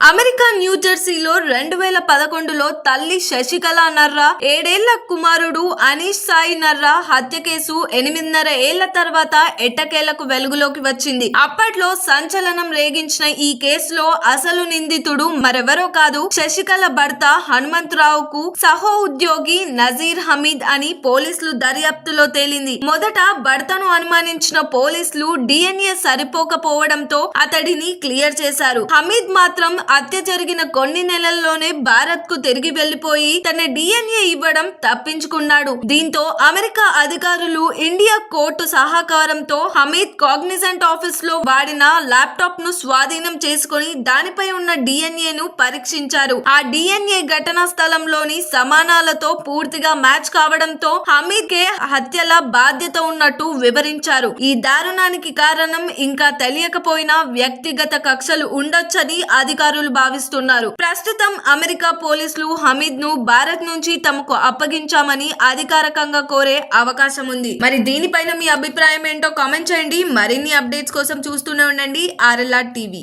America న్యూజెర్సీలో 2011లో తల్లి శశికళ నర్రా, 7 ఏళ్ల కుమారుడు అనీష్ సాయి నర్రా హత్య కేసు 8.5 ఏళ్ల తర్వాత ఎట్టకేలకు వెలుగులోకి వచ్చింది. అప్పట్లో సంచలనం రేగించిన ఈ కేసులో అసలు నిందితుడు మరెవరో కాదు, శశికళ భర్త హనుమంతరావుకు సహో ఉద్యోగి నజీర్ హమీద్ అని పోలీసులు దర్యాప్తులో తేలింది. మొదట భర్తను అనుమానించిన పోలీసులు DNA సరిపోకపోవడంతో అతడిని క్లియర్ చేశారు. హమీద్ మాత్రం హత్య జరిగిన కొన్ని నెలల్లోనే భారత్ కు తిరిగి వెళ్లిపోయి తన DNA ఇవ్వడం తప్పించుకున్నాడు. దీంతో అమెరికా అధికారులు ఇండియా కోర్టు సహకారంతో హమీద్ కాగ్నిజెంట్ ఆఫీస్ లో వాడిన ల్యాప్టాప్ ను స్వాధీనం చేసుకుని దానిపై ఉన్న DNA ను పరీక్షించారు. ఆ DNA ఘటనా స్థలంలోని సమానాలతో పూర్తిగా మ్యాచ్ కావడంతో హమీద్ కే హత్యల బాధ్యత ఉన్నట్టు వివరించారు. ఈ దారుణానికి కారణం ఇంకా తెలియకపోయినా వ్యక్తిగత కక్షలు ఉండొచ్చని అధికారులు భావిస్తున్నారు. ప్రస్తుతం అమెరికా పోలీసులు హమీద్ ను భారత్ నుంచి తమకు అప్పగించామని అధికారికంగా కోరే అవకాశం ఉంది. మరి దీనిపైన మీ అభిప్రాయం ఏంటో కామెంట్ చేయండి. మరిన్ని అప్డేట్స్ కోసం చూస్తూనే ఉండండి RLR TV.